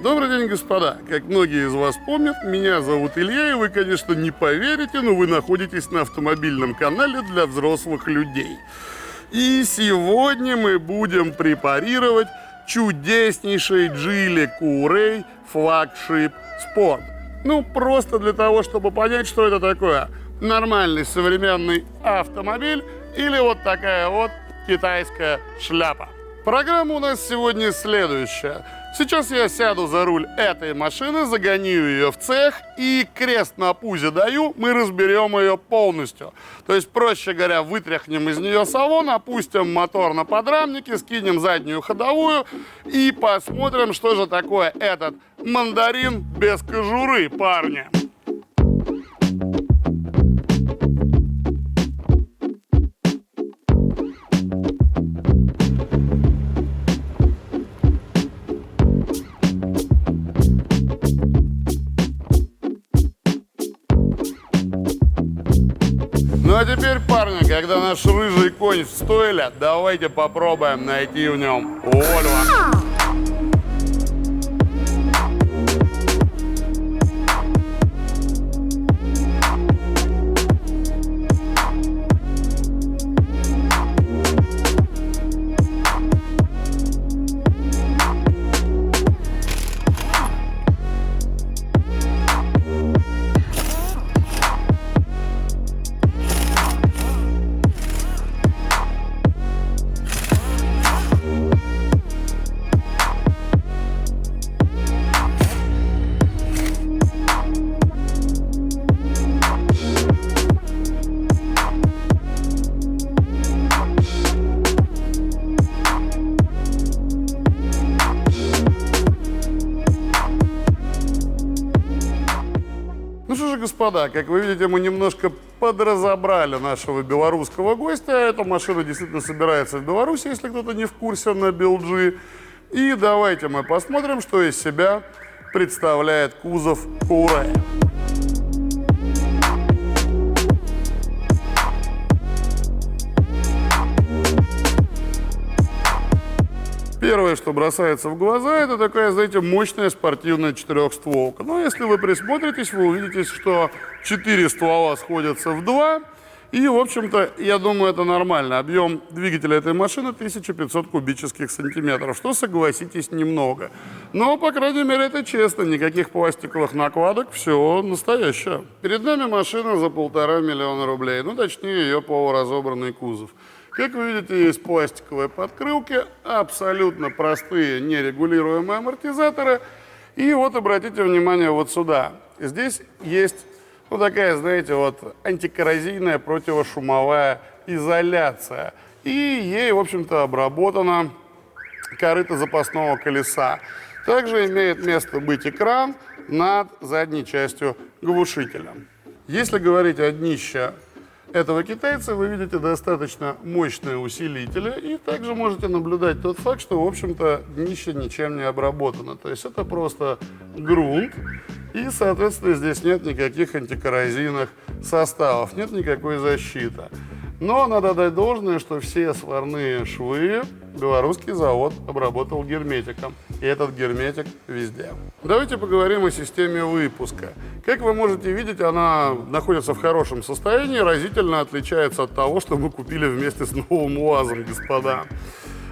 Добрый день, господа. Как многие из вас помнят, меня зовут Илья, и вы, конечно, не поверите, но вы находитесь на автомобильном канале для взрослых людей. И сегодня мы будем препарировать чудеснейший Geely Coolray Flagship Sport. Ну, просто для того, чтобы понять, что это такое. Нормальный современный автомобиль или вот такая вот китайская шляпа. Программа у нас сегодня следующая. Сейчас я сяду за руль этой машины, загоню ее в цех и крест на пузе даю, мы разберем ее полностью. То есть, проще говоря, вытряхнем из нее салон, опустим мотор на подрамнике, скинем заднюю ходовую и посмотрим, что же такое этот мандарин без кожуры, парни. Ну а теперь, парни, когда наш рыжий конь в стойле, давайте попробуем найти в нем Вольво. Ну что же, господа, как вы видите, мы немножко подразобрали нашего белорусского гостя. Эта машина действительно собирается в Беларуси, если кто-то не в курсе, на BLG. И давайте мы посмотрим, что из себя представляет кузов Coolray. Первое, что бросается в глаза, это такая, знаете, мощная спортивная четырехстволка. Но если вы присмотритесь, вы увидите, что 4 ствола сходятся в 2. И, в общем-то, я думаю, это нормально. Объем двигателя этой машины 1500 кубических сантиметров, что, согласитесь, немного. Но, по крайней мере, это честно. Никаких пластиковых накладок, все настоящее. Перед нами машина за 1,5 миллиона рублей. Ну, точнее, ее полуразобранный кузов. Как вы видите, есть пластиковые подкрылки, абсолютно простые нерегулируемые амортизаторы. И вот обратите внимание вот сюда. Здесь есть, ну, такая, знаете, вот антикоррозийная противошумовая изоляция. И ей, в общем-то, обработана корыто запасного колеса. Также имеет место быть экран над задней частью глушителя. Если говорить о днище этого китайца, вы видите достаточно мощные усилители, и также можете наблюдать тот факт, что, в общем-то, днище ничем не обработано. То есть это просто грунт, и, соответственно, здесь нет никаких антикоррозийных составов, нет никакой защиты. Но надо дать должное, что все сварные швы белорусский завод обработал герметиком. И этот герметик везде. Давайте поговорим о системе выпуска. Как вы можете видеть, она находится в хорошем состоянии, разительно отличается от того, что мы купили вместе с новым УАЗом, господа.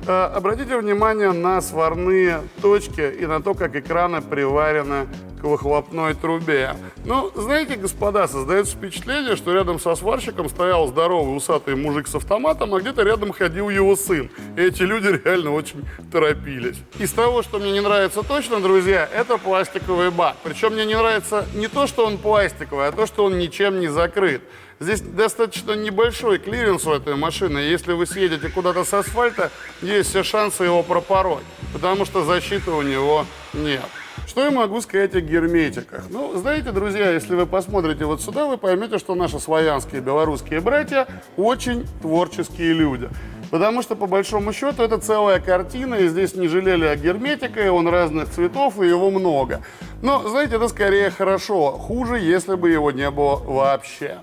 Обратите внимание на сварные точки и на то, как экраны приварены к выхлопной трубе. Ну, знаете, господа, создается впечатление, что рядом со сварщиком стоял здоровый усатый мужик с автоматом, а где-то рядом ходил его сын. И эти люди реально очень торопились. Из того, что мне не нравится точно, друзья, это пластиковый бак. Причем мне не нравится не то, что он пластиковый, а то, что он ничем не закрыт. Здесь достаточно небольшой клиренс у этой машины. Если вы съедете куда-то с асфальта, есть все шансы его пропороть, потому что защиты у него нет. Что я могу сказать о герметиках? Ну, знаете, друзья, если вы посмотрите вот сюда, вы поймете, что наши славянские белорусские братья очень творческие люди. Потому что, по большому счету, это целая картина, и здесь не жалели герметика, и он разных цветов, и его много. Но, знаете, это скорее хорошо. Хуже, если бы его не было вообще.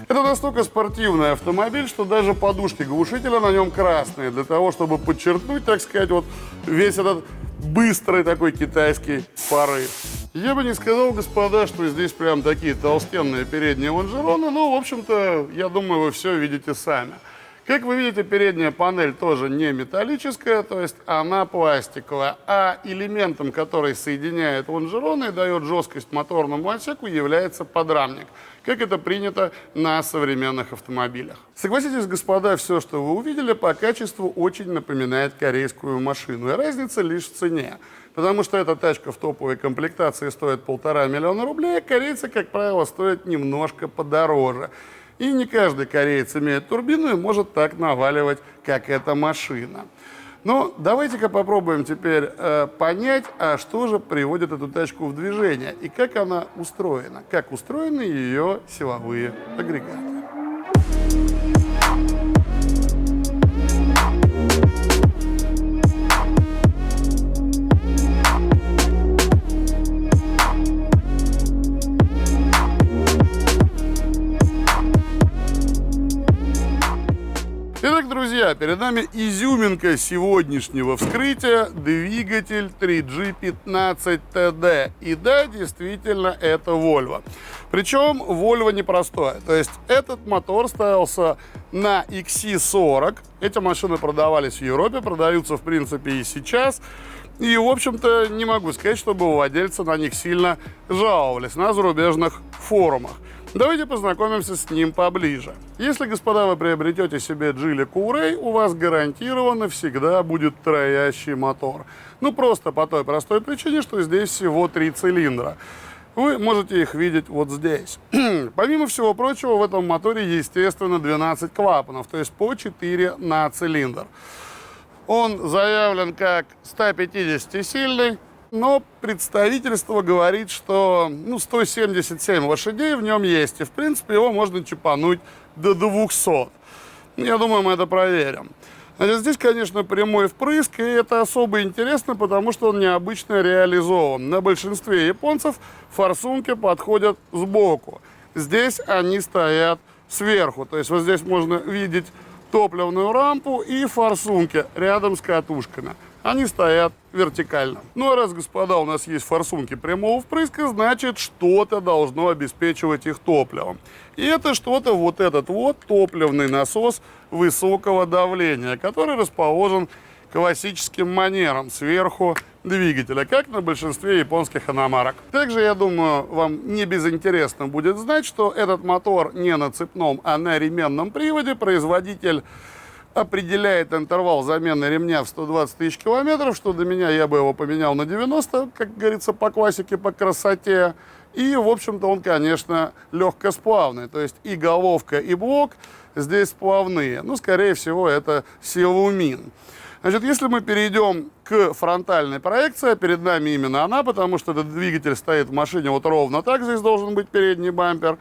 Это настолько спортивный автомобиль, что даже подушки глушителя на нем красные, для того, чтобы подчеркнуть, так сказать, вот весь этот быстрый такой китайский порыв. Я бы не сказал, господа, что здесь прям такие толстенные передние лонжероны, но, в общем-то, я думаю, вы все видите сами. Как вы видите, передняя панель тоже не металлическая, то есть она пластиковая, а элементом, который соединяет лонжероны и дает жесткость моторному отсеку, является подрамник, как это принято на современных автомобилях. Согласитесь, господа, все, что вы увидели, по качеству очень напоминает корейскую машину, и разница лишь в цене. Потому что эта тачка в топовой комплектации стоит 1,5 миллиона рублей, а корейцы, как правило, стоят немножко подороже. И не каждый кореец имеет турбину и может так наваливать, как эта машина. Но давайте-ка попробуем теперь понять, а что же приводит эту тачку в движение и как она устроена, как устроены ее силовые агрегаты. Итак, друзья, перед нами изюминка сегодняшнего вскрытия — двигатель 3G15TD. И да, действительно, это Volvo. Причем Volvo непростое. То есть этот мотор ставился на XC40. Эти машины продавались в Европе, продаются, в принципе, и сейчас. И, в общем-то, не могу сказать, чтобы владельцы на них сильно жаловались на зарубежных форумах. Давайте познакомимся с ним поближе. Если, господа, вы приобретете себе Geely Coolray, у вас гарантированно всегда будет троящий мотор. Ну, просто по той простой причине, что здесь всего 3 цилиндра. Вы можете их видеть вот здесь. Помимо всего прочего, в этом моторе, естественно, 12 клапанов, то есть по 4 на цилиндр. Он заявлен как 150-сильный. Но представительство говорит, что 177 лошадей в нем есть. И, в принципе, его можно чипануть до 200. Я думаю, мы это проверим. Значит, здесь, конечно, прямой впрыск. И это особо интересно, потому что он необычно реализован. На большинстве японцев форсунки подходят сбоку. Здесь они стоят сверху. То есть вот здесь можно видеть топливную рампу и форсунки рядом с катушками. Они стоят вертикально. Ну а раз, господа, у нас есть форсунки прямого впрыска, значит, что-то должно обеспечивать их топливом. И это что-то вот этот вот топливный насос высокого давления, который расположен классическим манером сверху двигателя, как на большинстве японских иномарок. Также, я думаю, вам не безинтересно будет знать, что этот мотор не на цепном, а на ременном приводе. Производитель определяет интервал замены ремня в 120 тысяч километров, что до меня я бы его поменял на 90, как говорится, по классике, по красоте. И, в общем-то, он, конечно, легкосплавный, то есть и головка, и блок здесь сплавные. Ну, скорее всего, это силумин. Значит, если мы перейдем к фронтальной проекции, перед нами именно она, потому что этот двигатель стоит в машине вот ровно так, здесь должен быть передний бампер,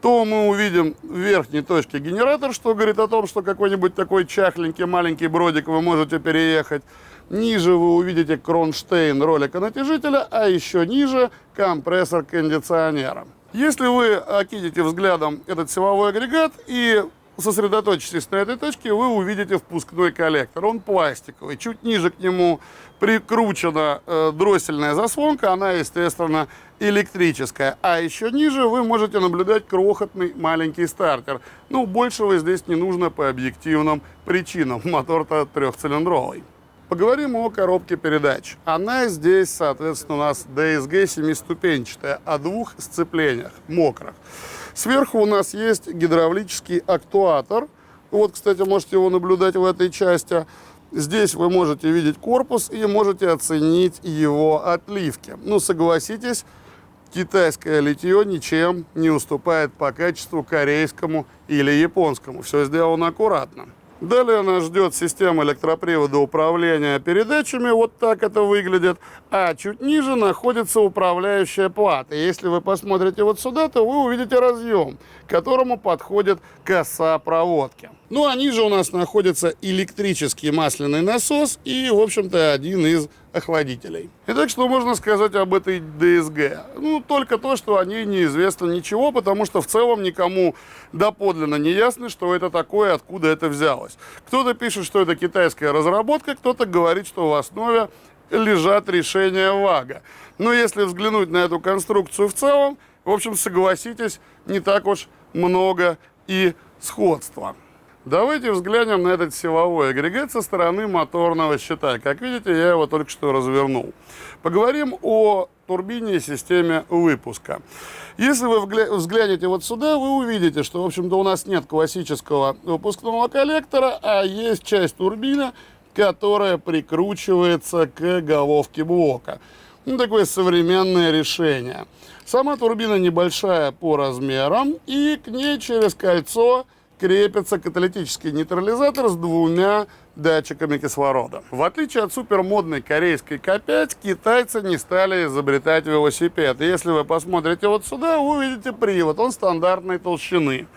то мы увидим в верхней точке генератор, что говорит о том, что какой-нибудь такой чахленький маленький бродик вы можете переехать. Ниже вы увидите кронштейн ролика натяжителя, а еще ниже компрессор кондиционера. Если вы окинете взглядом этот силовой агрегат и сосредоточитесь на этой точке, вы увидите впускной коллектор. Он пластиковый. Чуть ниже к нему прикручена дроссельная заслонка, она, естественно, электрическая. А еще ниже вы можете наблюдать крохотный маленький стартер. Ну, большего здесь не нужно по объективным причинам. Мотор-то трехцилиндровый. Поговорим о коробке передач. Она здесь, соответственно, у нас DSG 7-ступенчатая, о двух сцеплениях мокрых. Сверху у нас есть гидравлический актуатор. Вот, кстати, можете его наблюдать в этой части. Здесь вы можете видеть корпус и можете оценить его отливки. Ну, согласитесь, китайское литье ничем не уступает по качеству корейскому или японскому. Все сделано аккуратно. Далее нас ждет система электропривода управления передачами, вот так это выглядит. А чуть ниже находится управляющая плата. Если вы посмотрите вот сюда, то вы увидите разъем, к которому подходит коса проводки. Ну а ниже у нас находится электрический масляный насос и, в общем-то, один из охладителей. Итак, что можно сказать об этой DSG? Ну, только то, что о ней неизвестно ничего, потому что в целом никому доподлинно не ясно, что это такое, откуда это взялось. Кто-то пишет, что это китайская разработка, кто-то говорит, что в основе лежат решения ВАГа. Но если взглянуть на эту конструкцию в целом, в общем, согласитесь, не так уж много и сходства. Давайте взглянем на этот силовой агрегат со стороны моторного щита. Как видите, я его только что развернул. Поговорим о турбине и системе выпуска. Если вы взглянете вот сюда, вы увидите, что, в общем-то, у нас нет классического выпускного коллектора, а есть часть турбины, которая прикручивается к головке блока. Ну, такое современное решение. Сама турбина небольшая по размерам, и к ней через кольцо крепится каталитический нейтрализатор с двумя датчиками кислорода. В отличие от супермодной корейской К5, китайцы не стали изобретать велосипед. И если вы посмотрите вот сюда, вы увидите привод, он стандартной толщины.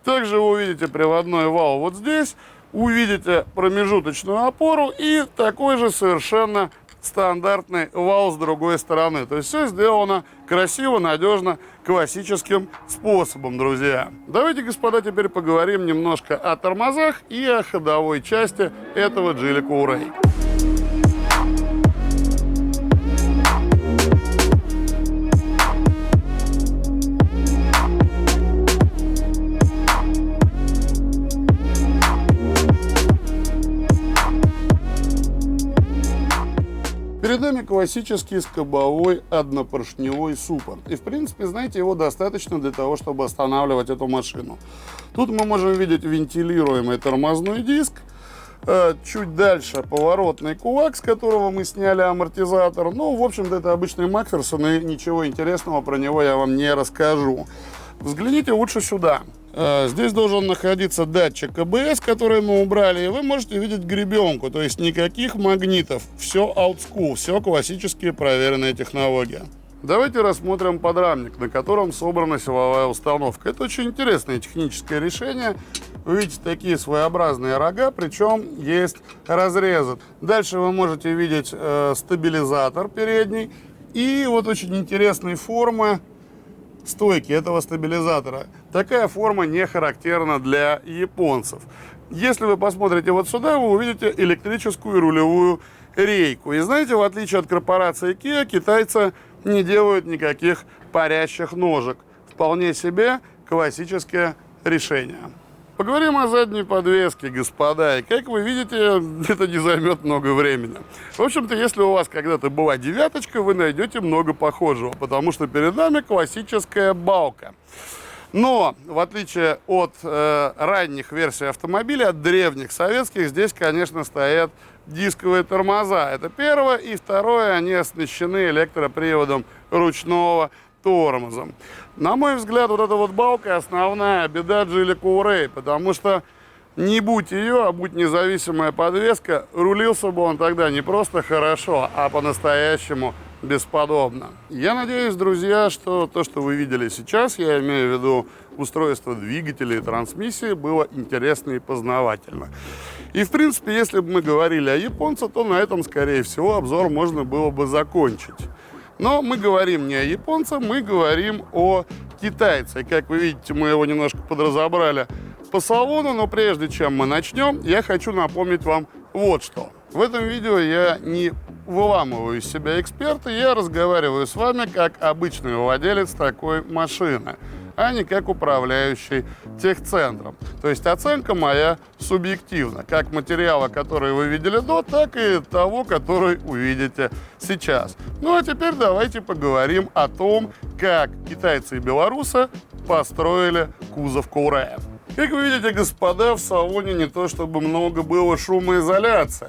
Также вы увидите приводной вал вот здесь, увидите промежуточную опору и такой же совершенно стандартный вал с другой стороны. То есть все сделано красиво, надежно, классическим способом, друзья. Давайте, господа, теперь поговорим немножко о тормозах и о ходовой части этого Geely Coolray. Перед нами классический скобовой однопоршневой суппорт. И, в принципе, знаете, его достаточно для того, чтобы останавливать эту машину. Тут мы можем видеть вентилируемый тормозной диск. Чуть дальше поворотный кулак, с которого мы сняли амортизатор. Ну, в общем-то, это обычный Макферсон, и ничего интересного про него я вам не расскажу. Взгляните лучше сюда. Здесь должен находиться датчик АБС, который мы убрали, и вы можете видеть гребенку, то есть никаких магнитов, все олдскул, все классические проверенные технологии. Давайте рассмотрим подрамник, на котором собрана силовая установка. Это очень интересное техническое решение. Вы видите такие своеобразные рога, причем есть разрезы. Дальше вы можете видеть стабилизатор передний и вот очень интересные формы стойки этого стабилизатора. Такая форма не характерна для японцев. Если вы посмотрите вот сюда, вы увидите электрическую рулевую рейку. И знаете, в отличие от корпорации Kia, китайцы не делают никаких парящих ножек. Вполне себе классическое решение. Поговорим о задней подвеске, господа. И как вы видите, это не займет много времени. В общем-то, если у вас когда-то была девяточка, вы найдете много похожего, потому что перед нами классическая балка. Но, в отличие от ранних версий автомобиля, от древних советских, здесь, конечно, стоят дисковые тормоза. Это первое. И второе, они оснащены электроприводом ручного тормозом. На мой взгляд, вот эта вот балка основная беда Geely Coolray, потому что не будь ее, а будь независимая подвеска, рулился бы он тогда не просто хорошо, а по-настоящему бесподобно. Я надеюсь, друзья, что то, что вы видели сейчас, я имею в виду устройство двигателя и трансмиссии, было интересно и познавательно. И, в принципе, если бы мы говорили о японце, то на этом, скорее всего, обзор можно было бы закончить. Но мы говорим не о японце, мы говорим о китайце. И, как вы видите, мы его немножко подразобрали по салону, но прежде чем мы начнем, я хочу напомнить вам вот что. В этом видео я не выламываю из себя эксперта, я разговариваю с вами как обычный владелец такой машины, а не как управляющий техцентром. То есть оценка моя субъективна, как материала, который вы видели до, так и того, который увидите сейчас. Ну а теперь давайте поговорим о том, как китайцы и белорусы построили кузов Coolray. Как вы видите, господа, в салоне не то чтобы много было шумоизоляции.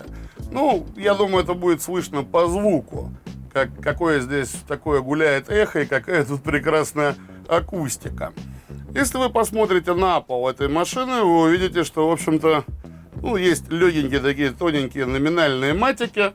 Ну, я думаю, это будет слышно по звуку, какое здесь такое гуляет эхо и какая тут прекрасная акустика. Если вы посмотрите на пол этой машины, вы увидите, что, в общем-то, есть легенькие такие тоненькие номинальные матики.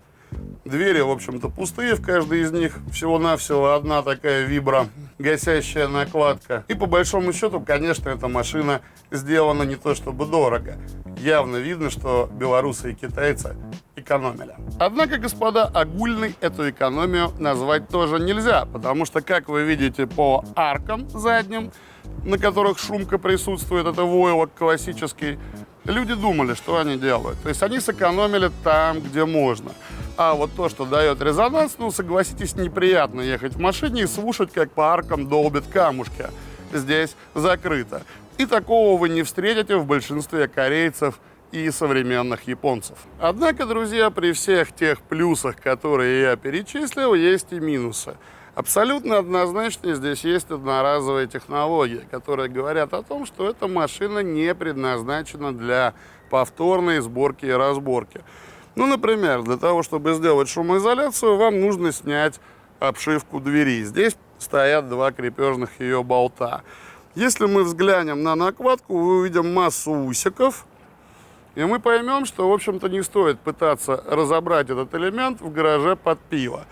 Двери, в общем-то, пустые в каждой из них. Всего-навсего одна такая вибро-гасящая накладка. И по большому счету, конечно, эта машина сделана не то чтобы дорого. Явно видно, что белорусы и китайцы экономили. Однако, господа, огульной эту экономию назвать тоже нельзя, потому что, как вы видите по аркам задним, на которых шумка присутствует, это войлок классический, люди думали, что они делают. То есть они сэкономили там, где можно. А вот то, что дает резонанс, ну, согласитесь, неприятно ехать в машине и слушать, как по аркам долбят камушки. Здесь закрыто. И такого вы не встретите в большинстве корейцев и современных японцев. Однако, друзья, при всех тех плюсах, которые я перечислил, есть и минусы. Абсолютно однозначно здесь есть одноразовые технологии, которые говорят о том, что эта машина не предназначена для повторной сборки и разборки. Ну, например, для того, чтобы сделать шумоизоляцию, вам нужно снять обшивку двери. Здесь стоят два крепежных ее болта. Если мы взглянем на накладку, мы увидим массу усиков, и мы поймем, что, в общем-то, не стоит пытаться разобрать этот элемент в гараже под пиво.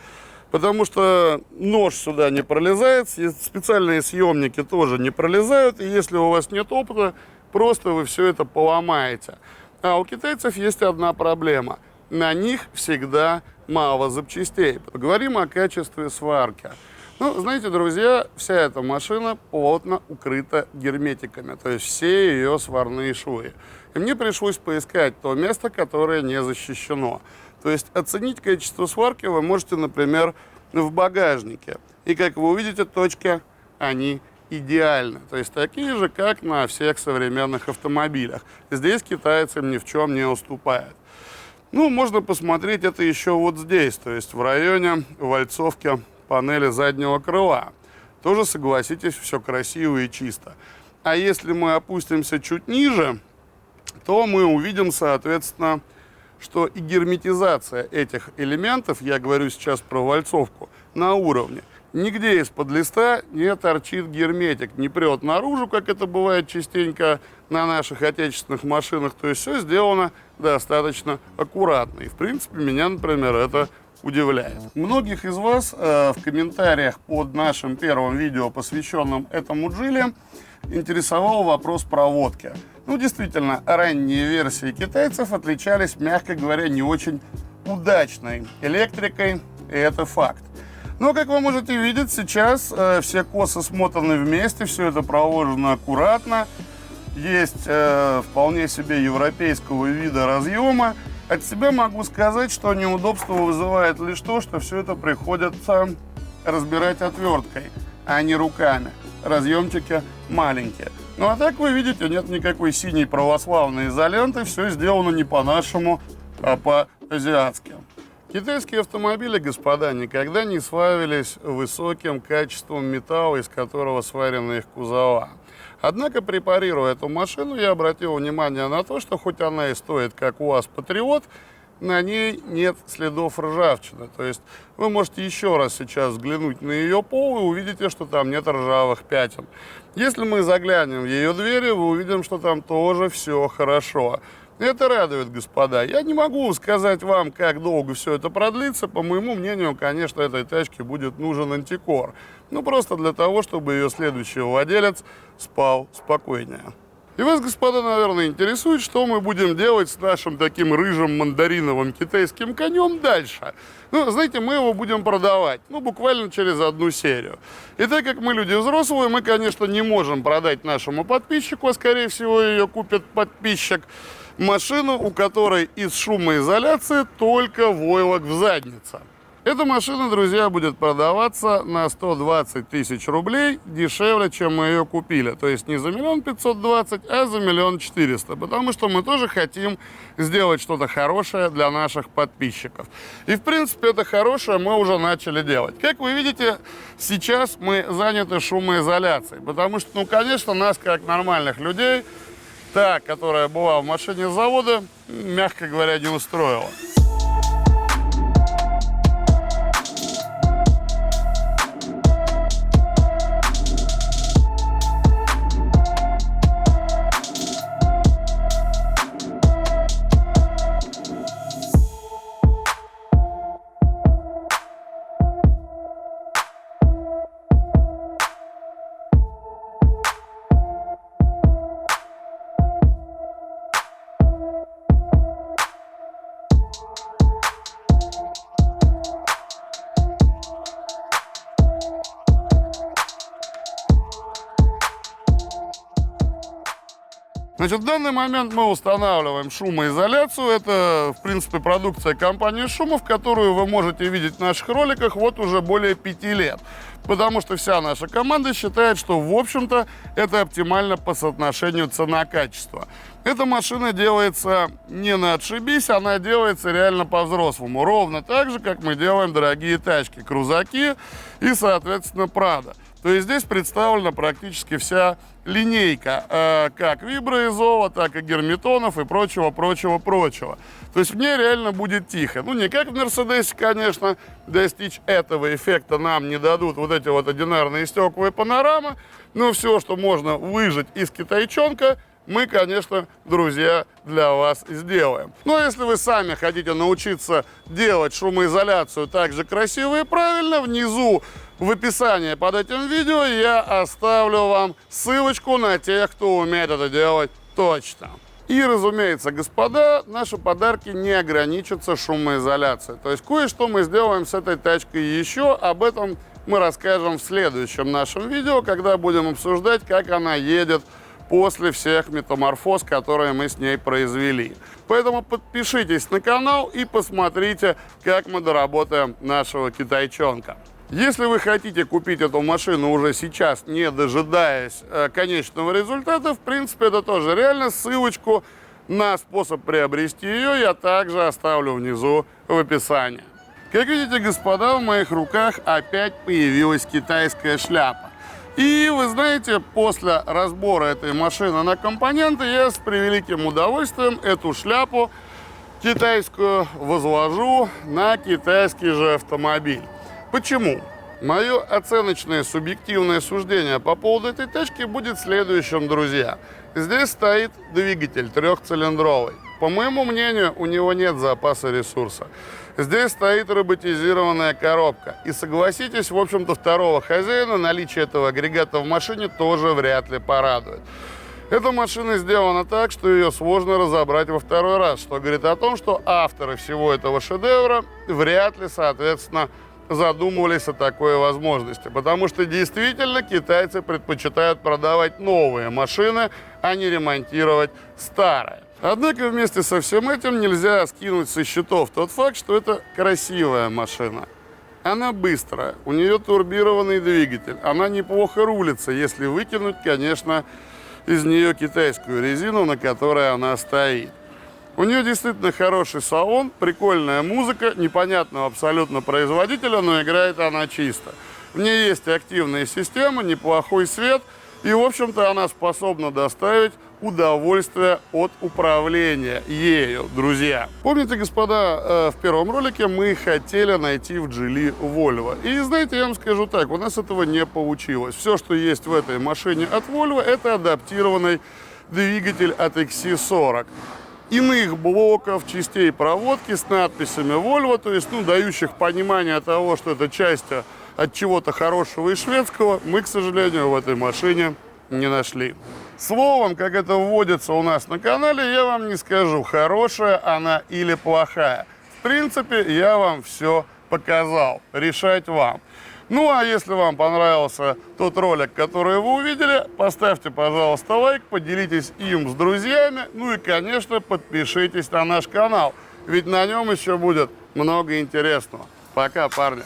Потому что нож сюда не пролезает, специальные съемники тоже не пролезают, и если у вас нет опыта, просто вы все это поломаете. А у китайцев есть одна проблема. На них всегда мало запчастей. Поговорим о качестве сварки. Ну, знаете, друзья, вся эта машина плотно укрыта герметиками, то есть все ее сварные швы. И мне пришлось поискать то место, которое не защищено. То есть оценить качество сварки вы можете, например, в багажнике. И, как вы увидите, точки, они идеальны. То есть такие же, как на всех современных автомобилях. Здесь китайцы ни в чем не уступают. Ну, можно посмотреть это еще вот здесь, то есть в районе вальцовки панели заднего крыла. Тоже, согласитесь, все красиво и чисто. А если мы опустимся чуть ниже, то мы увидим, соответственно, что и герметизация этих элементов, я говорю сейчас про вальцовку, на уровне. Нигде из-под листа не торчит герметик, не прет наружу, как это бывает частенько на наших отечественных машинах. То есть все сделано достаточно аккуратно. И, в принципе, меня, например, это удивляет. Многих из вас в комментариях под нашим первым видео, посвященным этому Geely, интересовал вопрос проводки. Ну, действительно, ранние версии китайцев отличались, мягко говоря, не очень удачной электрикой, и это факт. Но, как вы можете видеть, сейчас все косы смотаны вместе, все это проложено аккуратно. Есть вполне себе европейского вида разъема. От себя могу сказать, что неудобство вызывает лишь то, что все это приходится разбирать отверткой, а не руками. Разъемчики маленькие. Ну а так вы видите, нет никакой синей православной изоленты, все сделано не по-нашему, а по-азиатски. Китайские автомобили, господа, никогда не славились высоким качеством металла, из которого сварены их кузова. Однако, препарируя эту машину, я обратил внимание на то, что хоть она и стоит, как УАЗ Патриот, на ней нет следов ржавчины. То есть вы можете еще раз сейчас взглянуть на ее пол и увидите, что там нет ржавых пятен. Если мы заглянем в ее двери, вы увидим, что там тоже все хорошо. Это радует, господа. Я не могу сказать вам, как долго все это продлится. По моему мнению, конечно, этой тачке будет нужен антикор. Ну, просто для того, чтобы ее следующий владелец спал спокойнее. И вас, господа, наверное, интересует, что мы будем делать с нашим таким рыжим мандариновым китайским конем дальше. Ну, знаете, мы его будем продавать, ну, буквально через одну серию. И так как мы люди взрослые, мы, конечно, не можем продать нашему подписчику, а, скорее всего, ее купит подписчик, машину, у которой из шумоизоляции только войлок в заднице. Эта машина, друзья, будет продаваться на 120 тысяч рублей дешевле, чем мы ее купили. То есть не за 1 520 000, а за 1 400 000. Потому что мы тоже хотим сделать что-то хорошее для наших подписчиков. И, в принципе, это хорошее мы уже начали делать. Как вы видите, сейчас мы заняты шумоизоляцией. Потому что, ну, конечно, нас, как нормальных людей, та, которая была в машине с завода, мягко говоря, не устроила. Значит, в данный момент мы устанавливаем шумоизоляцию. Это, в принципе, продукция компании Шумов, которую вы можете видеть в наших роликах вот уже более 5 лет. Потому что вся наша команда считает, что, в общем-то, это оптимально по соотношению цена-качество. Эта машина делается не на отшибись, она делается реально по-взрослому. Ровно так же, как мы делаем дорогие тачки, крузаки и, соответственно, Прада. То есть здесь представлена практически вся линейка, как виброизола, так и герметонов и прочего. То есть в ней реально будет тихо. Ну, не как в Мерседесе, конечно, достичь этого эффекта нам не дадут вот эти вот одинарные стекла и панорама, но все, что можно выжать из китайчонка, мы, конечно, друзья, для вас сделаем. Но если вы сами хотите научиться делать шумоизоляцию так же красиво и правильно, внизу в описании под этим видео я оставлю вам ссылочку на тех, кто умеет это делать точно. И, разумеется, господа, наши подарки не ограничатся шумоизоляцией. То есть кое-что мы сделаем с этой тачкой еще. Об этом мы расскажем в следующем нашем видео, когда будем обсуждать, как она едет после всех метаморфоз, которые мы с ней произвели. Поэтому подпишитесь на канал и посмотрите, как мы доработаем нашего китайчонка. Если вы хотите купить эту машину уже сейчас, не дожидаясь конечного результата, в принципе, это тоже реально. Ссылочку на способ приобрести ее я также оставлю внизу в описании. Как видите, господа, в моих руках опять появилась китайская шляпа. И вы знаете, после разбора этой машины на компоненты я с превеликим удовольствием эту шляпу китайскую возвожу на китайский же автомобиль. Почему? Мое оценочное субъективное суждение по поводу этой тачки будет следующим, друзья. Здесь стоит двигатель трехцилиндровый. По моему мнению, у него нет запаса ресурса. Здесь стоит роботизированная коробка. И согласитесь, в общем-то, второго хозяина наличие этого агрегата в машине тоже вряд ли порадует. Эта машина сделана так, что ее сложно разобрать во второй раз, что говорит о том, что авторы всего этого шедевра вряд ли, соответственно, задумывались о такой возможности. Потому что действительно китайцы предпочитают продавать новые машины, а не ремонтировать старые. Однако вместе со всем этим нельзя скинуть со счетов тот факт, что это красивая машина. Она быстрая, у нее турбированный двигатель, она неплохо рулится, если выкинуть, конечно, из нее китайскую резину, на которой она стоит. У нее действительно хороший салон, прикольная музыка, непонятного абсолютно производителя, но играет она чисто. В ней есть активная система, неплохой свет, и, в общем-то, она способна доставить удовольствие от управления ею, друзья. Помните, господа, в первом ролике мы хотели найти в Geely Volvo. И, знаете, я вам скажу так, у нас этого не получилось. Все, что есть в этой машине от Volvo, это адаптированный двигатель от XC40. Иных блоков, частей проводки с надписями Volvo, то есть, дающих понимание того, что это часть от чего-то хорошего и шведского, мы, к сожалению, в этой машине не нашли. Словом, как это вводится у нас на канале, я вам не скажу, хорошая она или плохая. В принципе, я вам все показал. Решать вам. Ну, а если вам понравился тот ролик, который вы увидели, поставьте, пожалуйста, лайк, поделитесь им с друзьями, ну и, конечно, подпишитесь на наш канал, ведь на нем еще будет много интересного. Пока, парни.